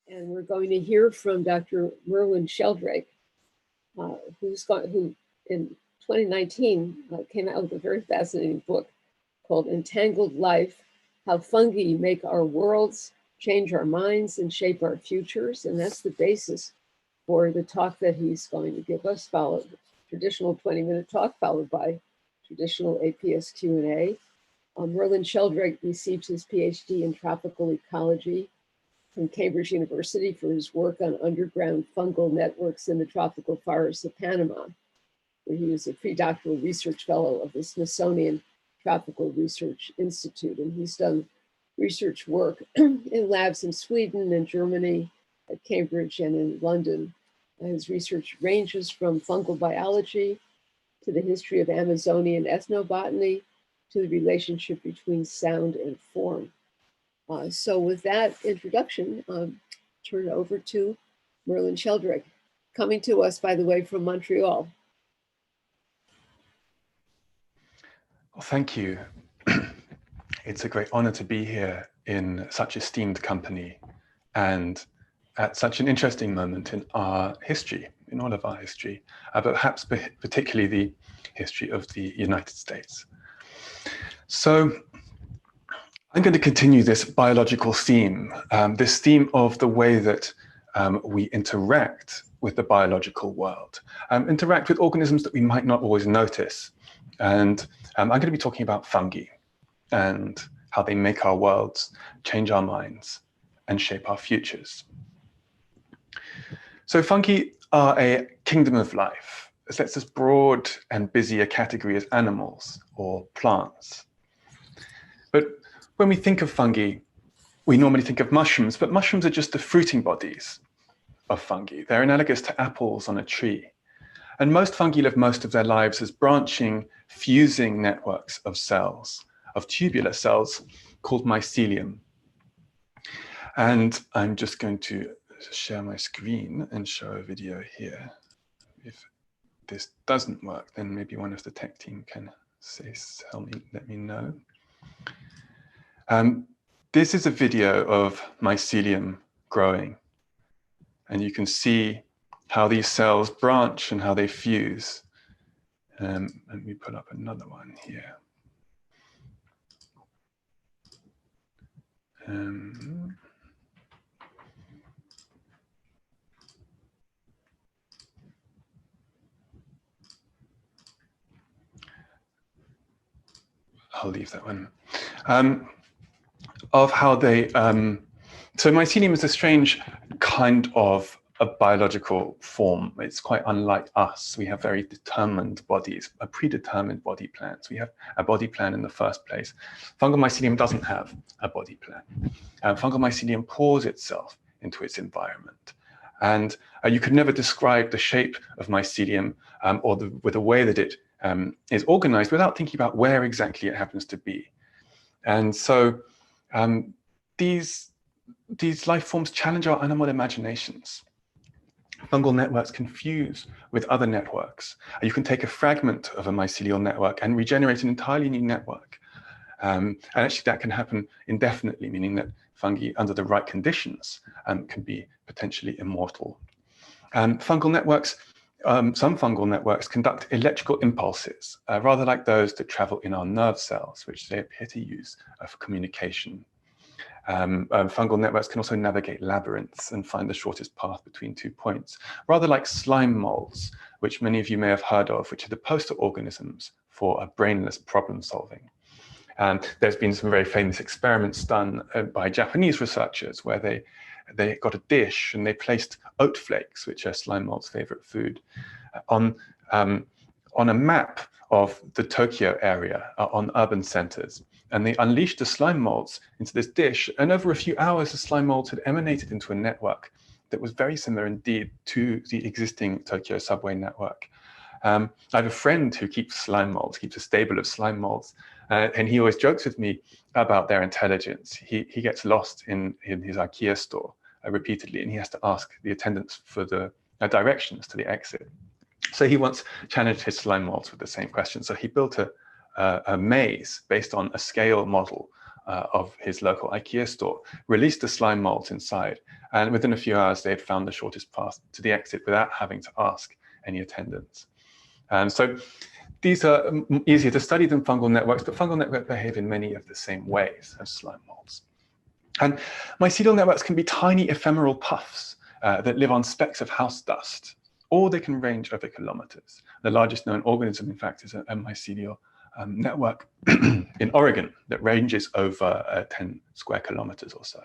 And we're going to hear from Dr. Merlin Sheldrake, who in 2019 came out with a very fascinating book called Entangled Life, How Fungi Make Our Worlds, Change Our Minds, and Shape Our Futures. And that's the basis for the talk that he's going to give us, followed traditional 20-minute talk, followed by traditional APS Q&A. Merlin Sheldrake received his PhD in tropical ecology from Cambridge University for his work on underground fungal networks in the tropical forests of Panama, where he was a pre-doctoral research fellow of the Smithsonian Tropical Research Institute. And he's done research work in labs in Sweden and Germany, at Cambridge and in London. His research ranges from fungal biology to the history of Amazonian ethnobotany to the relationship between sound and form. So with that introduction, turn it over to Merlin Sheldrake, coming to us, by the way, from Montreal. Well, thank you. It's a great honor to be here in such esteemed company and at such an interesting moment in our history, in all of our history, but perhaps particularly the history of the United States. So I'm going to continue this biological theme, this theme of the way that we interact with the biological world, interact with organisms that we might not always notice. And I'm going to be talking about fungi and how they make our worlds, change our minds, and shape our futures. So fungi are a kingdom of life. That's as broad and busy a category as animals or plants. But when we think of fungi, we normally think of mushrooms, but mushrooms are just the fruiting bodies of fungi. They're analogous to apples on a tree. And most fungi live most of their lives as branching, fusing networks of cells, of tubular cells called mycelium. And I'm just going to share my screen and show a video here. If this doesn't work, then maybe one of the tech team can let me know. This is a video of mycelium growing. And you can see how these cells branch and how they fuse. Let me put up another one here. I'll leave that one. Of how they, so mycelium is a strange kind of a biological form. It's quite unlike us. We have very determined bodies, a predetermined body plans. We have a body plan in the first place. Fungal mycelium doesn't have a body plan. Fungal mycelium pours itself into its environment. And you could never describe the shape of mycelium or the way that it is organized without thinking about where exactly it happens to be. And so these life forms challenge our animal imaginations. Fungal networks can fuse with other networks. You can take a fragment of a mycelial network and regenerate an entirely new network. And actually that can happen indefinitely, meaning that fungi under the right conditions can be potentially immortal. Fungal networks, some fungal networks conduct electrical impulses, rather like those that travel in our nerve cells, which they appear to use for communication. Fungal networks can also navigate labyrinths and find the shortest path between 2 points, rather like slime molds, which many of you may have heard of, which are the poster organisms for brainless problem solving. There's been some very famous experiments done by Japanese researchers where they got a dish and they placed oat flakes, which are slime mold's favorite food, on a map of the Tokyo area on urban centers. And they unleashed the slime molds into this dish. And over a few hours, the slime molds had emanated into a network that was very similar indeed to the existing Tokyo subway network. I have a friend who keeps slime molds, keeps a stable of slime molds. And he always jokes with me about their intelligence. He gets lost in his IKEA store repeatedly, and he has to ask the attendants for the directions to the exit. So he once challenged his slime molds with the same question. So he built a maze based on a scale model of his local IKEA store, released the slime molds inside, and within a few hours they had found the shortest path to the exit without having to ask any attendants. And so these are easier to study than fungal networks, but fungal networks behave in many of the same ways as slime molds. And mycelial networks can be tiny ephemeral puffs that live on specks of house dust, or they can range over kilometers. The largest known organism, in fact, is a mycelial network in Oregon that ranges over 10 square kilometers or so.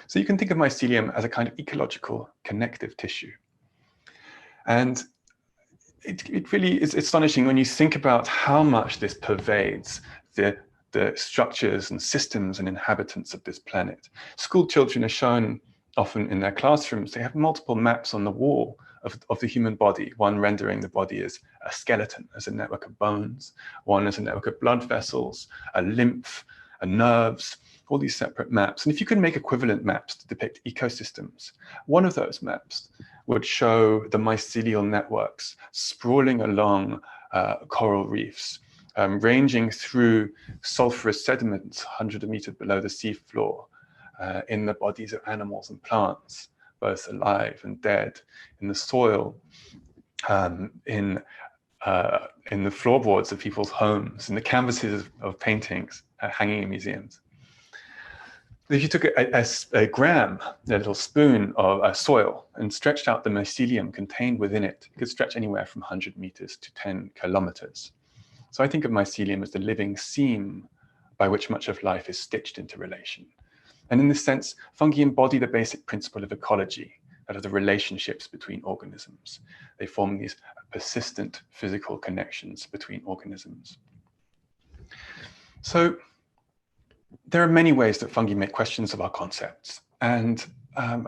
So you can think of mycelium as a kind of ecological connective tissue. And it really is astonishing when you think about how much this pervades the structures and systems and inhabitants of this planet. School children are shown often in their classrooms. They have multiple maps on the wall of the human body, one rendering the body as a skeleton, as a network of bones, one as a network of blood vessels, a lymph, nerves, all these separate maps. And if you could make equivalent maps to depict ecosystems, one of those maps would show the mycelial networks sprawling along coral reefs, ranging through sulfurous sediments 100 meters below the seafloor, in the bodies of animals and plants, both alive and dead, in the soil, in the floorboards of people's homes, in the canvases of paintings hanging in museums. If you took a gram, a little spoon of soil, and stretched out the mycelium contained within it, it could stretch anywhere from 100 meters to 10 kilometers. So I think of mycelium as the living seam by which much of life is stitched into relation. And in this sense, fungi embody the basic principle of ecology, that of the relationships between organisms. They form these persistent physical connections between organisms. So there are many ways that fungi make questions of our concepts. And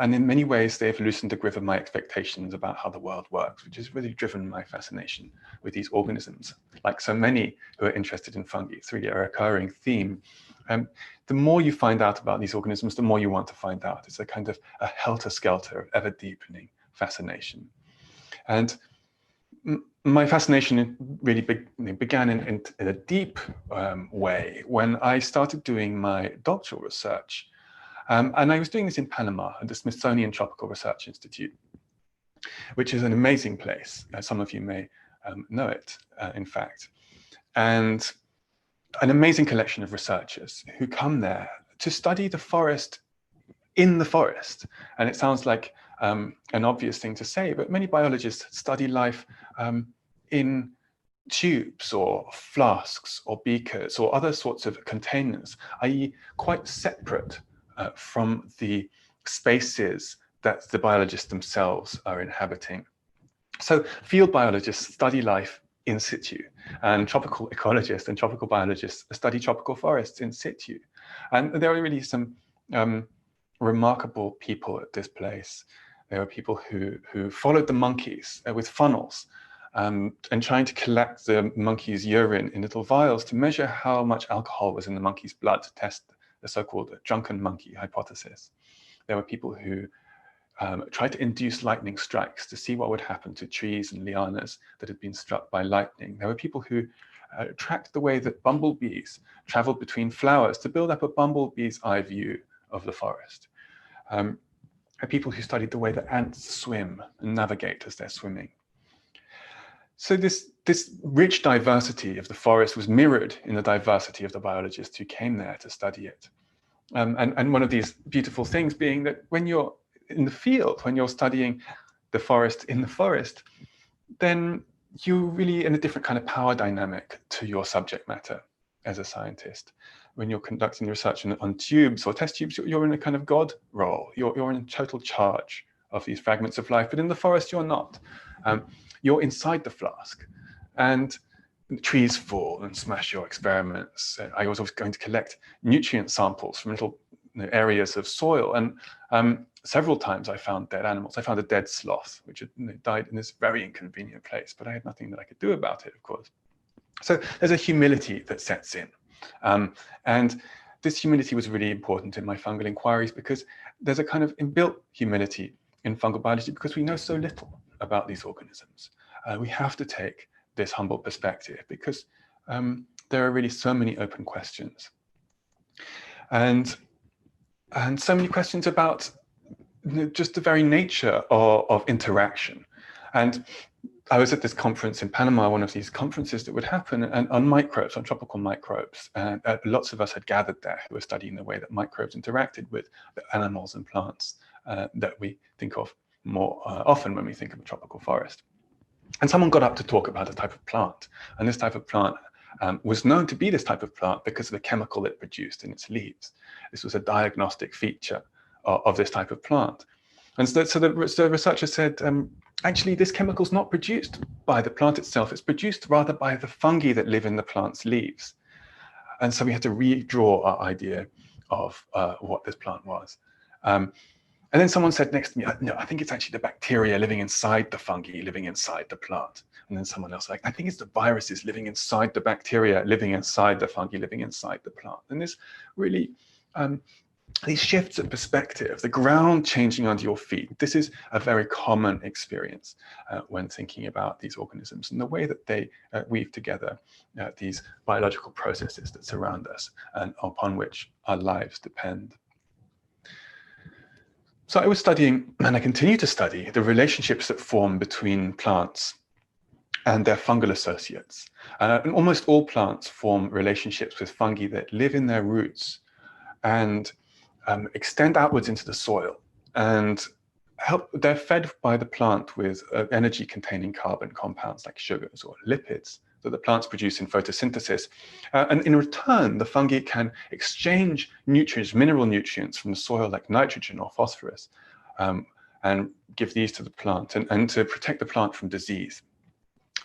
in many ways, they've loosened the grip of my expectations about how the world works, which has really driven my fascination with these organisms. Like so many who are interested in fungi, it's really a recurring theme. The more you find out about these organisms, the more you want to find out. It's a kind of a helter-skelter of ever-deepening fascination. And my fascination really began in a deep way when I started doing my doctoral research. And I was doing this in Panama at the Smithsonian Tropical Research Institute, which is an amazing place. Some of you may know it, in fact. And an amazing collection of researchers who come there to study the forest in the forest. And it sounds like an obvious thing to say, but many biologists study life in tubes or flasks or beakers or other sorts of containers, i.e. quite separate from the spaces that the biologists themselves are inhabiting. So field biologists study life in situ, and tropical ecologists and tropical biologists study tropical forests in situ. And there are really some remarkable people at this place. There were people who followed the monkeys with funnels and trying to collect the monkey's urine in little vials to measure how much alcohol was in the monkey's blood to test the so-called drunken monkey hypothesis. There were people who tried to induce lightning strikes to see what would happen to trees and lianas that had been struck by lightning. There were people who tracked the way that bumblebees traveled between flowers to build up a bumblebee's eye view of the forest. There are people who studied the way that ants swim and navigate as they're swimming. So this rich diversity of the forest was mirrored in the diversity of the biologists who came there to study it. And one of these beautiful things being that when you're in the field, when you're studying the forest in the forest, then you're really in a different kind of power dynamic to your subject matter as a scientist. When you're conducting research on tubes or test tubes, you're in a kind of God role. You're in total charge of these fragments of life, but in the forest, you're not. You're inside the flask, and trees fall and smash your experiments. I was always going to collect nutrient samples from little areas of soil, and several times I found dead animals. I found a dead sloth, which had died in this very inconvenient place, but I had nothing that I could do about it, of course. So there's a humility that sets in. And this humility was really important in my fungal inquiries because there's a kind of inbuilt humility in fungal biology because we know so little about these organisms. We have to take this humble perspective because there are really so many open questions. and so many questions about just the very nature of interaction. And I was at this conference in Panama, one of these conferences that would happen, and on microbes, on tropical microbes. And lots of us had gathered there who were studying the way that microbes interacted with the animals and plants that we think of more often when we think of a tropical forest. And someone got up to talk about a type of plant. And this type of plant was known to be this type of plant because of the chemical it produced in its leaves. This was a diagnostic feature of this type of plant. And so the researcher said, actually, this chemical is not produced by the plant itself. It's produced rather by the fungi that live in the plant's leaves. And so we had to redraw our idea of what this plant was. And then someone said next to me, no, I think it's actually the bacteria living inside the fungi, living inside the plant. And then someone else like, I think it's the viruses living inside the bacteria, living inside the fungi, living inside the plant. And this really, these shifts of perspective, the ground changing under your feet, this is a very common experience when thinking about these organisms and the way that they weave together these biological processes that surround us and upon which our lives depend. So I was studying, and I continue to study, the relationships that form between plants and their fungal associates. And almost all plants form relationships with fungi that live in their roots and extend outwards into the soil. And they're fed by the plant with energy-containing carbon compounds like sugars or lipids that the plants produce in photosynthesis. And in return, the fungi can exchange nutrients, mineral nutrients from the soil like nitrogen or phosphorus, and give these to the plant and to protect the plant from disease.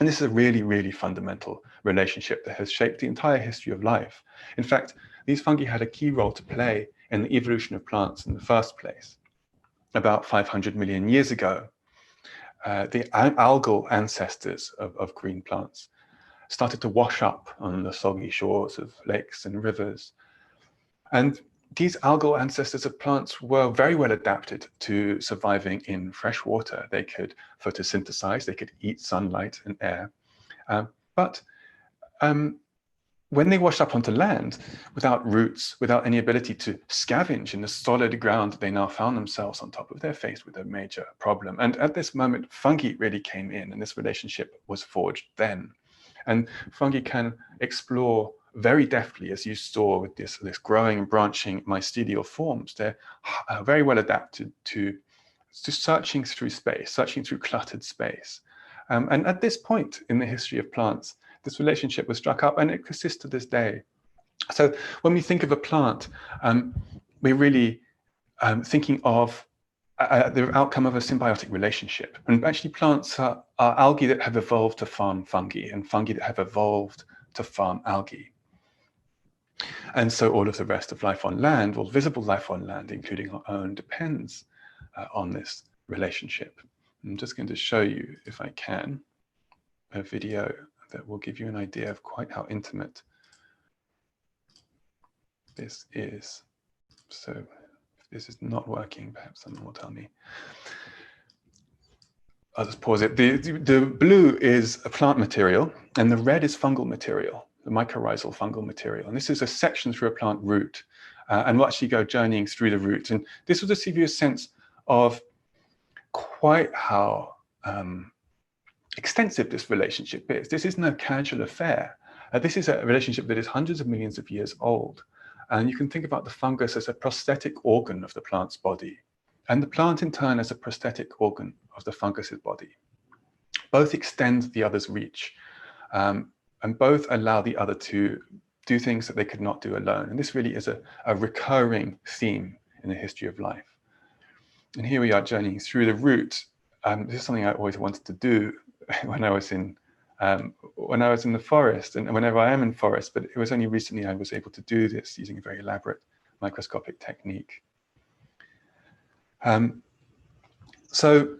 And this is a really, really fundamental relationship that has shaped the entire history of life. In fact, these fungi had a key role to play in the evolution of plants in the first place. About 500 million years ago, the algal ancestors of green plants started to wash up on the soggy shores of lakes and rivers. And these algal ancestors of plants were very well adapted to surviving in fresh water. They could photosynthesize, they could eat sunlight and air. But when they washed up onto land, without roots, without any ability to scavenge in the solid ground, they now found themselves on top of their face with a major problem. And at this moment, fungi really came in, and this relationship was forged then. And fungi can explore very deftly, as you saw with this growing and branching mycelial forms. They're very well adapted to searching through space, searching through cluttered space. And at this point in the history of plants, this relationship was struck up, and it persists to this day. So when we think of a plant, we're really thinking of the outcome of a symbiotic relationship. And actually plants are algae that have evolved to farm fungi, and fungi that have evolved to farm algae. And so all of the rest of life on land, all visible life on land, including our own, depends on this relationship. I'm just going to show you, if I can, a video that will give you an idea of quite how intimate this is. So if this is not working, perhaps someone will tell me. I'll just pause it. The blue is a plant material, and the red is fungal material, the mycorrhizal fungal material. And this is a section through a plant root. And we'll actually go journeying through the root. And this will just give you a sense of quite how extensive this relationship is. This is no casual affair. This is a relationship that is hundreds of millions of years old. And you can think about the fungus as a prosthetic organ of the plant's body, and the plant in turn as a prosthetic organ of the fungus's body. Both extend the other's reach, and both allow the other to do things that they could not do alone. And this really is a recurring theme in the history of life. And here we are journeying through the root. This is something I always wanted to do when I was in the forest, and whenever I am in forest, but it was only recently I was able to do this using a very elaborate microscopic technique. So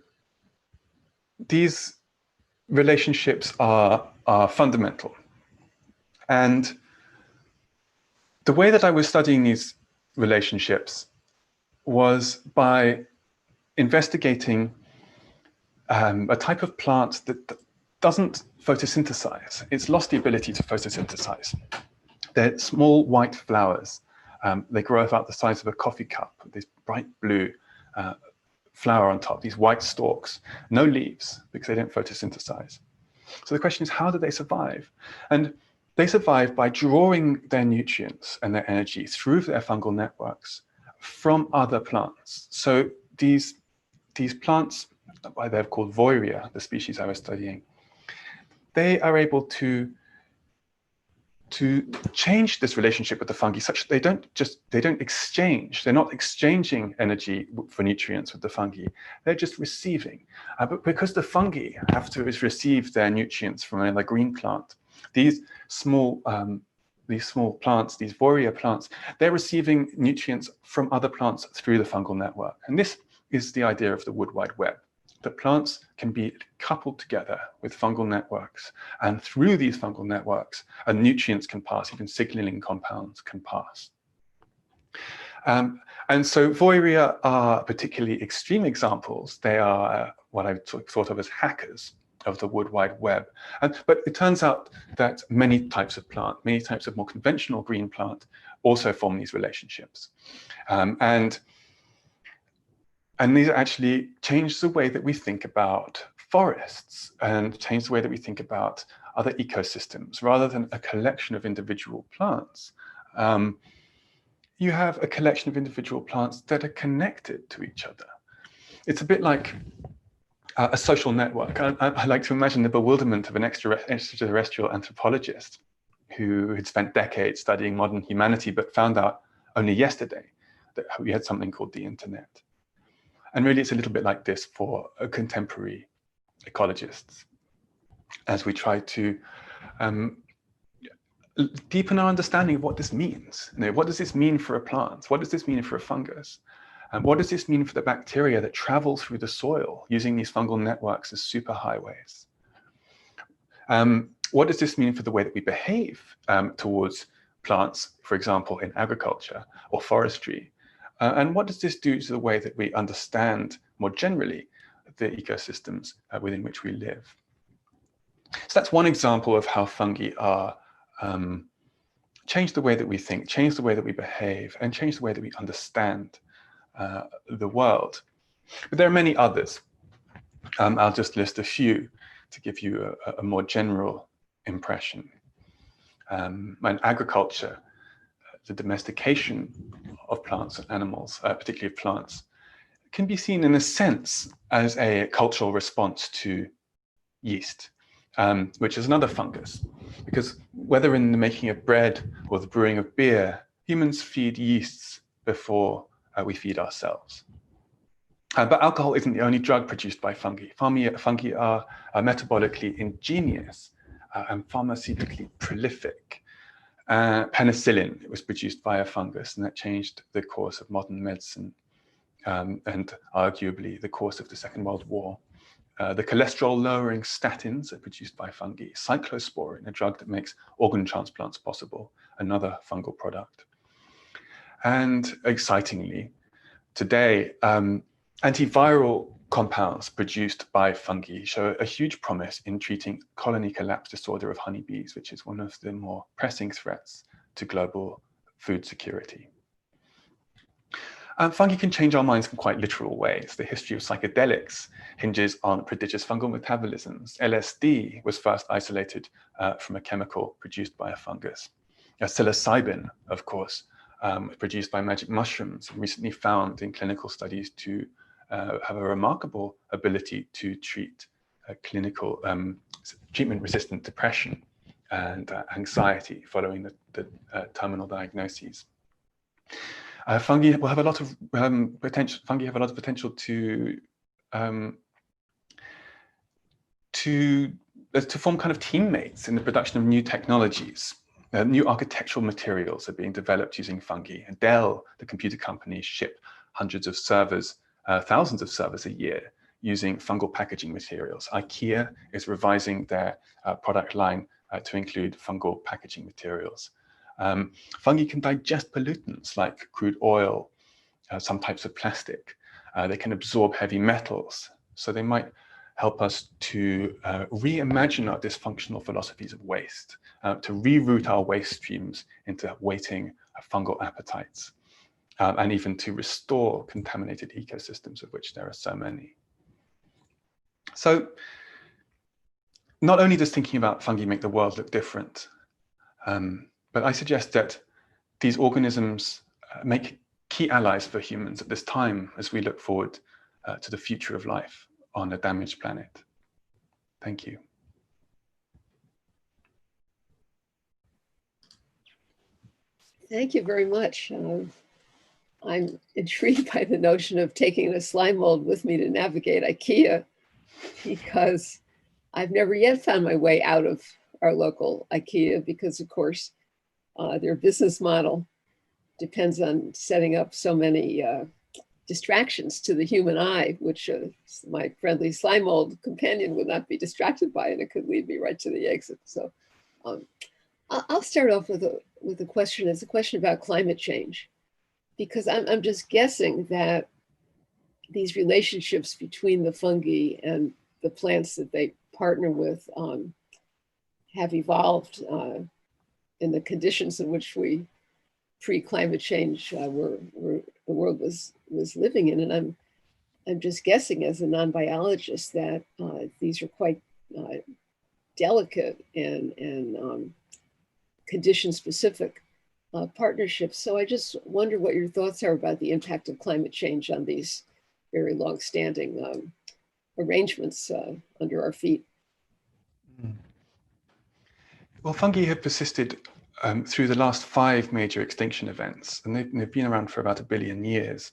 these relationships are fundamental. And the way that I was studying these relationships was by investigating a type of plant that doesn't photosynthesize. It's lost the ability to photosynthesize. They're small white flowers They grow about the size of a coffee cup, with this bright blue flower on top, these white stalks, no leaves because they don't photosynthesize. So the question is, how do they survive? And they survive by drawing their nutrients and their energy through their fungal networks from other plants. So these plants, they're called Voiria, the species I was studying, they are able to change this relationship with the fungi such that they don't exchange. They're not exchanging energy for nutrients with the fungi. They're just receiving. But because the fungi have to receive their nutrients from another green plant, these small plants, these Voiria plants, they're receiving nutrients from other plants through the fungal network. And this is the idea of the Wood Wide Web, that plants can be coupled together with fungal networks. And through these fungal networks, nutrients can pass, even signaling compounds can pass. And so Voiria are particularly extreme examples. They are what I thought of as hackers of the Wood Wide Web. But it turns out that many types of plant, many types of more conventional green plant also form these relationships. And these actually change the way that we think about forests and change the way that we think about other ecosystems. Rather than a collection of individual plants, you have a collection of individual plants that are connected to each other. It's a bit like a social network. I like to imagine the bewilderment of an extraterrestrial anthropologist who had spent decades studying modern humanity, but found out only yesterday that we had something called the internet. And really, it's a little bit like this for contemporary ecologists, as we try to deepen our understanding of what this means. What does this mean for a plant? What does this mean for a fungus? And what does this mean for the bacteria that travel through the soil using these fungal networks as superhighways? What does this mean for the way that we behave towards plants, for example, in agriculture or forestry? And what does this do to the way that we understand more generally the ecosystems within which we live? So that's one example of how fungi are change the way that we think, change the way that we behave, and change the way that we understand the world. But there are many others. I'll just list a few to give you a more general impression. In agriculture, the domestication of plants and animals, particularly of plants, can be seen in a sense as a cultural response to yeast, which is another fungus. Because whether in the making of bread or the brewing of beer, humans feed yeasts before we feed ourselves. But alcohol isn't the only drug produced by fungi. Fungi are metabolically ingenious and pharmaceutically prolific. Penicillin, it was produced by a fungus, and that changed the course of modern medicine and arguably the course of the Second World War. The cholesterol-lowering statins are produced by fungi. Cyclosporin, a drug that makes organ transplants possible, another fungal product. And excitingly, today, antiviral compounds produced by fungi show a huge promise in treating colony collapse disorder of honeybees, which is one of the more pressing threats to global food security. Fungi can change our minds in quite literal ways. The history of psychedelics hinges on prodigious fungal metabolisms. LSD was first isolated from a chemical produced by a fungus. Psilocybin, of course, produced by magic mushrooms, recently found in clinical studies to have a remarkable ability to treat clinical treatment-resistant depression and anxiety following the terminal diagnoses. Fungi have a lot of potential. Fungi have a lot of potential to form kind of teammates in the production of new technologies. New architectural materials are being developed using fungi. And Dell, the computer company, ship hundreds of servers, thousands of servers a year using fungal packaging materials. IKEA is revising their product line to include fungal packaging materials. Fungi can digest pollutants like crude oil, some types of plastic. They can absorb heavy metals. So they might help us to reimagine our dysfunctional philosophies of waste, to reroute our waste streams into weighting fungal appetites, and even to restore contaminated ecosystems, of which there are so many. So not only does thinking about fungi make the world look different, but I suggest that these organisms make key allies for humans at this time as we look forward to the future of life on a damaged planet. Thank you. Thank you very much. I'm intrigued by the notion of taking a slime mold with me to navigate IKEA, because I've never yet found my way out of our local IKEA, because of course their business model depends on setting up so many distractions to the human eye, which my friendly slime mold companion would not be distracted by, and it could lead me right to the exit. So I'll start off with a question. It's a question about climate change, because I'm just guessing that these relationships between the fungi and the plants that they partner with have evolved in the conditions in which we pre-climate change the world was living in. And I'm just guessing, as a non-biologist, that these are quite delicate and condition-specific partnerships. So I just wonder what your thoughts are about the impact of climate change on these very long-standing arrangements under our feet. Well, fungi have persisted through the last 5 major extinction events, and they've been around for about 1 billion years.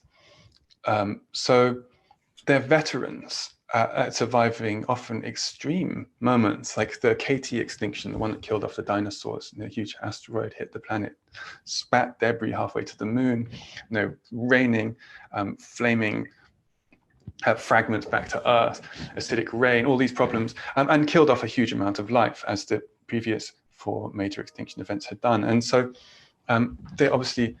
So they're veterans at surviving often extreme moments, like the KT extinction, the one that killed off the dinosaurs. A huge asteroid hit the planet, spat debris halfway to the moon, raining, flaming fragments back to Earth, acidic rain, all these problems, and killed off a huge amount of life, as the previous 4 major extinction events had done. And so they obviously,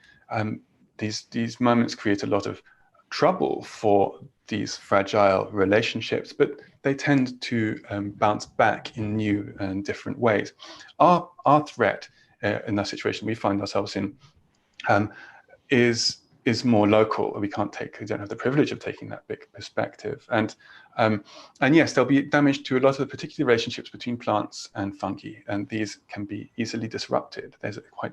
these moments create a lot of trouble for these fragile relationships, but they tend to bounce back in new and different ways. Our threat in that situation we find ourselves in is more local. We don't have the privilege of taking that big perspective. And yes, there'll be damage to a lot of the particular relationships between plants and fungi, and these can be easily disrupted. There's a quite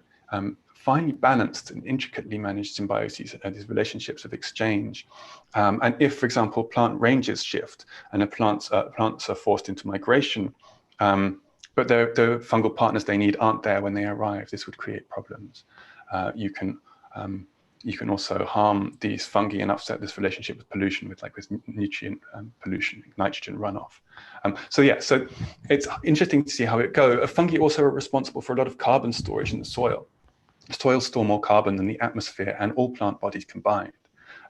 finely balanced and intricately managed symbiosis and these relationships of exchange. And if, for example, plant ranges shift and the plants are forced into migration, but the fungal partners they need aren't there when they arrive, this would create problems. You can also harm these fungi and upset this relationship with pollution, with nutrient pollution, nitrogen runoff. So it's interesting to see how it goes. Fungi also are responsible for a lot of carbon storage in the soil. Soils store more carbon than the atmosphere and all plant bodies combined,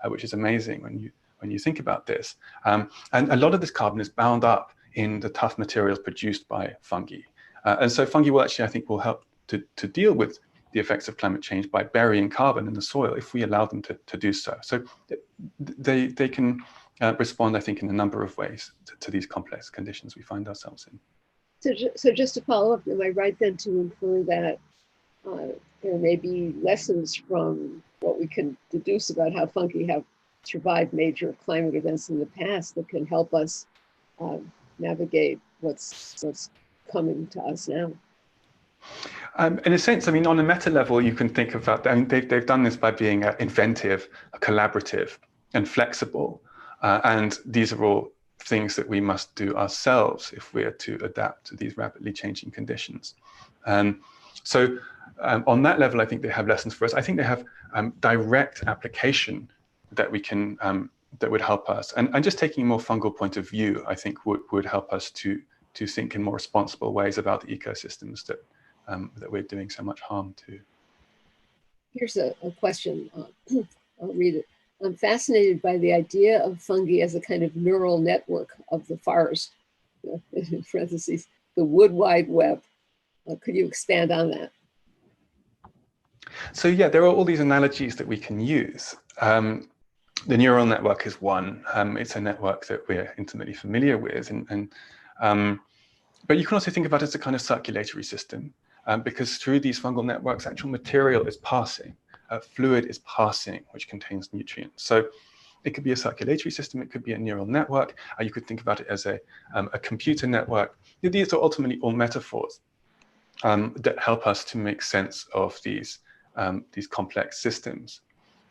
which is amazing when you think about this. And a lot of this carbon is bound up in the tough materials produced by fungi. And so fungi will actually, I think, will help to deal with the effects of climate change by burying carbon in the soil if we allow them to do so. So they can respond, I think, in a number of ways to these complex conditions we find ourselves in. So just to follow up, am I right then to infer that there may be lessons from what we can deduce about how fungi have survived major climate events in the past that can help us navigate what's coming to us now? In a sense, I mean, on a meta level, you can think of that. I mean, they've done this by being inventive, collaborative, and flexible. And these are all things that we must do ourselves if we're to adapt to these rapidly changing conditions. So on that level, I think they have lessons for us. I think they have direct application that we can that would help us. And just taking a more fungal point of view, I think would help us to think in more responsible ways about the ecosystems that we're doing so much harm to. Here's a question. I'll read it. I'm fascinated by the idea of fungi as a kind of neural network of the forest, in parentheses, the wood wide web. Could you expand on that? So yeah, there are all these analogies that we can use. The neural network is one. It's a network that we're intimately familiar with, but you can also think about it as a kind of circulatory system. because through these fungal networks, actual material is passing, fluid is passing, which contains nutrients. So it could be a circulatory system, it could be a neural network, you could think about it as a computer network. These are ultimately all metaphors that help us to make sense of these complex systems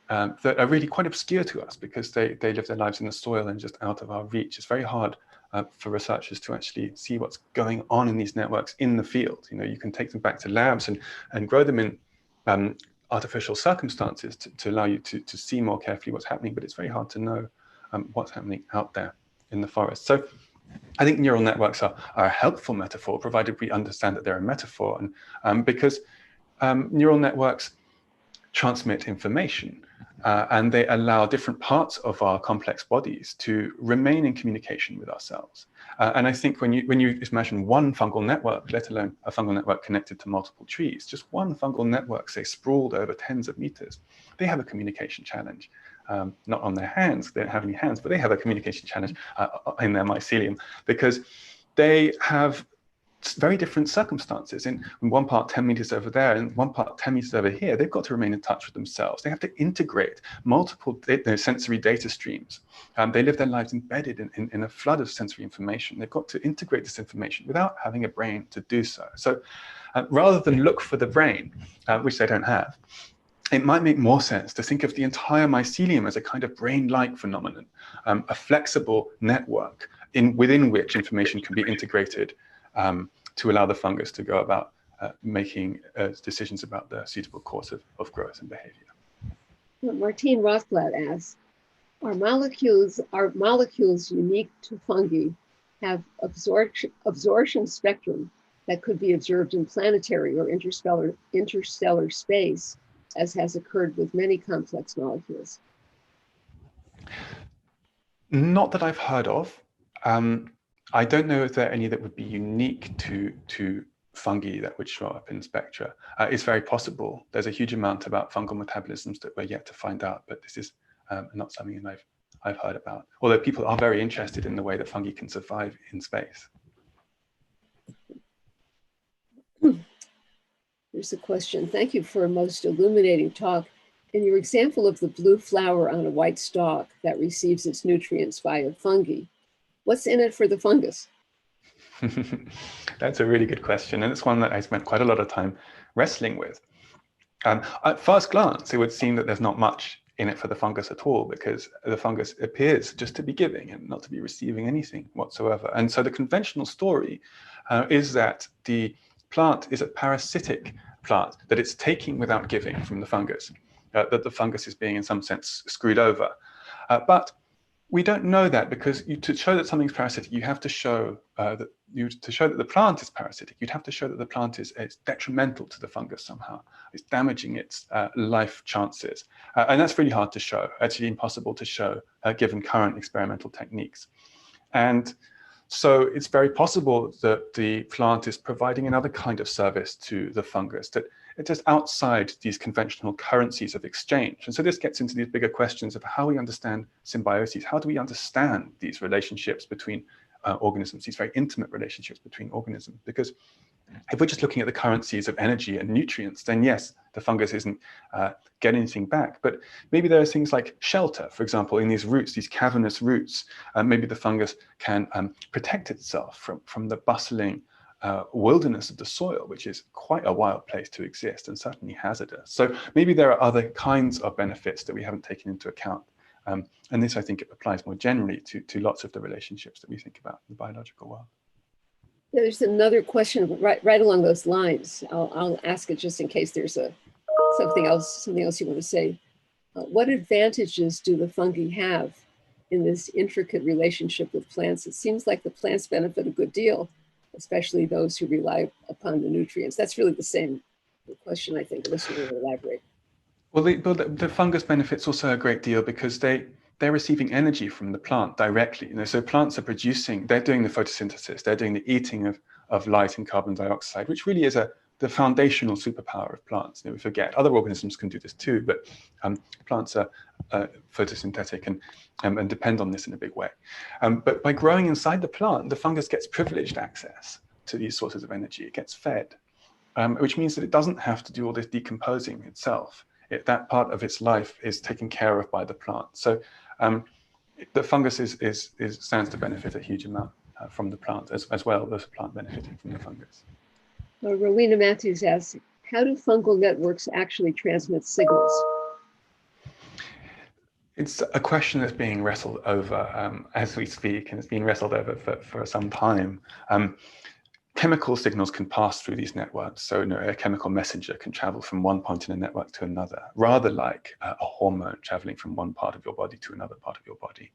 that are really quite obscure to us because they live their lives in the soil and just out of our reach. It's very hard for researchers to actually see what's going on in these networks in the field. You know, you can take them back to labs and grow them in artificial circumstances to allow you to see more carefully what's happening, but it's very hard to know what's happening out there in the forest. So I think neural networks are a helpful metaphor, provided we understand that they're a metaphor, and because neural networks transmit information and they allow different parts of our complex bodies to remain in communication with ourselves. And I think when you imagine one fungal network, let alone a fungal network connected to multiple trees, just one fungal network, say, sprawled over tens of meters, they have a communication challenge. Not on their hands, they don't have any hands, but they have a communication challenge in their mycelium because they have very different circumstances. In one part 10 meters over there and one part 10 meters over here, they've got to remain in touch with themselves. They have to integrate multiple sensory data streams. They live their lives embedded in a flood of sensory information. They've got to integrate this information without having a brain to do so. So rather than look for the brain, which they don't have, it might make more sense to think of the entire mycelium as a kind of brain-like phenomenon, a flexible network within which information can be integrated to allow the fungus to go about making decisions about the suitable course of growth and behavior. Martine Rothblatt asks, are molecules unique to fungi have absorption spectrum that could be observed in planetary or interstellar space, as has occurred with many complex molecules? Not that I've heard of. I don't know if there are any that would be unique to fungi that would show up in spectra. It's very possible. There's a huge amount about fungal metabolisms that we're yet to find out, but this is not something that I've heard about. Although people are very interested in the way that fungi can survive in space. Here's a question. Thank you for a most illuminating talk. In your example of the blue flower on a white stalk that receives its nutrients via fungi, what's in it for the fungus? That's a really good question. And it's one that I spent quite a lot of time wrestling with. At first glance, it would seem that there's not much in it for the fungus at all, because the fungus appears just to be giving and not to be receiving anything whatsoever. And so the conventional story is that the plant is a parasitic plant, that it's taking without giving from the fungus, that the fungus is being in some sense screwed over. But we don't know that, because to show that something's parasitic, you have to show that the plant is parasitic, you'd have to show that the plant is detrimental to the fungus somehow. It's damaging its life chances. And that's really hard to show, actually impossible to show given current experimental techniques. And so it's very possible that the plant is providing another kind of service to the fungus, that it's just outside these conventional currencies of exchange. And so this gets into these bigger questions of how we understand symbiosis. How do we understand these relationships between organisms, these very intimate relationships between organisms? Because if we're just looking at the currencies of energy and nutrients, then yes, the fungus isn't getting anything back. But maybe there are things like shelter, for example, in these roots, these cavernous roots. Maybe the fungus can protect itself from the bustling wilderness of the soil, which is quite a wild place to exist and certainly hazardous. So maybe there are other kinds of benefits that we haven't taken into account. And this, I think, it applies more generally to lots of the relationships that we think about in the biological world. There's another question right along those lines. I'll ask it just in case there's something else you want to say. What advantages do the fungi have in this intricate relationship with plants? It seems like the plants benefit a good deal, especially those who rely upon the nutrients. That's really the same question, I think, unless you want to elaborate. Well, the fungus benefits also a great deal because they're receiving energy from the plant directly. So plants are producing, they're doing the photosynthesis, they're doing the eating of light and carbon dioxide, which really is the foundational superpower of plants. We forget other organisms can do this too, but plants are photosynthetic and depend on this in a big way. But by growing inside the plant, the fungus gets privileged access to these sources of energy. It gets fed. which means that it doesn't have to do all this decomposing itself. That part of its life is taken care of by the plant. So the fungus stands to benefit a huge amount from the plant, as well as the plant benefiting from the fungus. Rowena Matthews asks, how do fungal networks actually transmit signals? It's a question that's being wrestled over as we speak, and it's been wrestled over for some time. Chemical signals can pass through these networks. So a chemical messenger can travel from one point in a network to another, rather like a hormone traveling from one part of your body to another part of your body.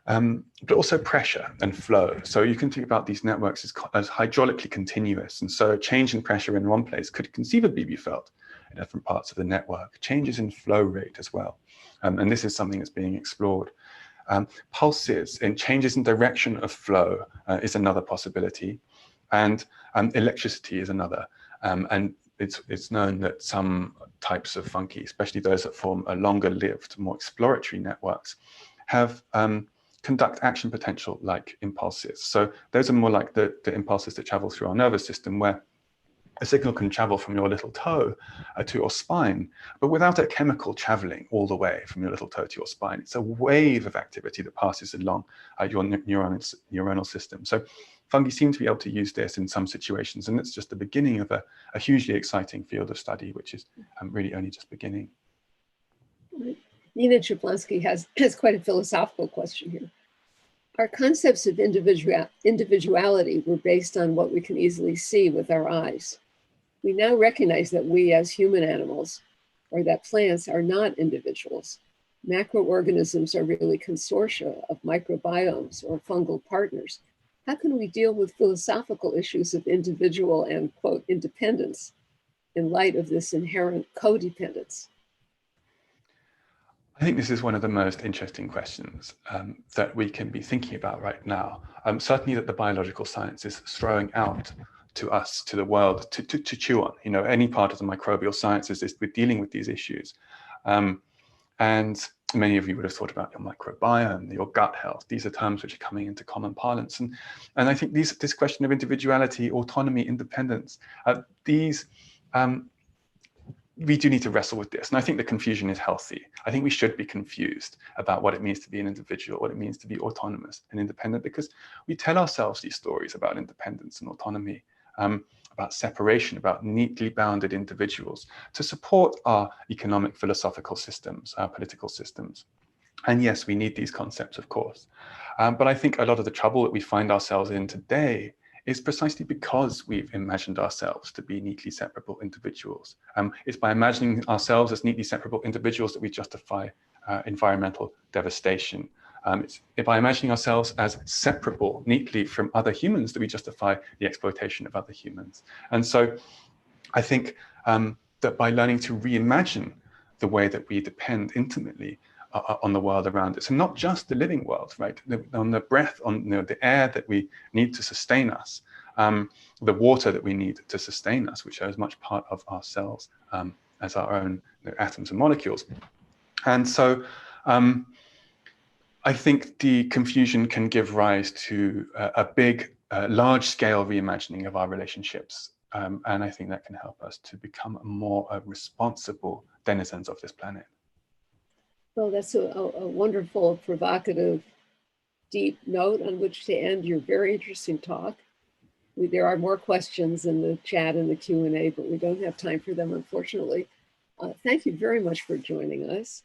But also pressure and flow. So you can think about these networks as hydraulically continuous. And so a change in pressure in one place could conceivably be felt in different parts of the network. Changes in flow rate as well. And this is something that's being explored. Pulses and changes in direction of flow is another possibility. And electricity is another. And it's known that some types of fungi, especially those that form a longer-lived, more exploratory networks, have conduct action potential like impulses. So those are more like the impulses that travel through our nervous system, where a signal can travel from your little toe to your spine, but without a chemical traveling all the way from your little toe to your spine. It's a wave of activity that passes along your neuronal system. So fungi seem to be able to use this in some situations, and it's just the beginning of a hugely exciting field of study, which is really only just beginning. Nina Chaplonsky has quite a philosophical question here. Our concepts of individuality were based on what we can easily see with our eyes. We now recognize that we as human animals, or that plants, are not individuals. Macroorganisms are really consortia of microbiomes or fungal partners. How can we deal with philosophical issues of individual and, quote, independence in light of this inherent codependence? I think this is one of the most interesting questions that we can be thinking about right now. Certainly that the biological science is throwing out to us, to the world, to chew on. Any part of the microbial sciences is dealing with these issues. And many of you would have thought about your microbiome, your gut health. These are terms which are coming into common parlance. And I think this question of individuality, autonomy, independence, we do need to wrestle with this. And I think the confusion is healthy. I think we should be confused about what it means to be an individual, what it means to be autonomous and independent, because we tell ourselves these stories about independence and autonomy, about separation, about neatly bounded individuals to support our economic, philosophical systems, our political systems. And yes, we need these concepts, of course. But I think a lot of the trouble that we find ourselves in today is precisely because we've imagined ourselves to be neatly separable individuals. It's by imagining ourselves as neatly separable individuals that we justify environmental devastation. It's by imagining ourselves as separable neatly from other humans that we justify the exploitation of other humans. And so I think that by learning to reimagine the way that we depend intimately on the world around us, and not just the living world, right? On the breath, on the air that we need to sustain us, the water that we need to sustain us, which are as much part of our cells as our own atoms and molecules. And so I think the confusion can give rise to a big, large-scale reimagining of our relationships. And I think that can help us to become more responsible denizens of this planet. Well, that's a wonderful, provocative, deep note on which to end your very interesting talk. There are more questions in the chat and the Q&A, but we don't have time for them, unfortunately. Thank you very much for joining us.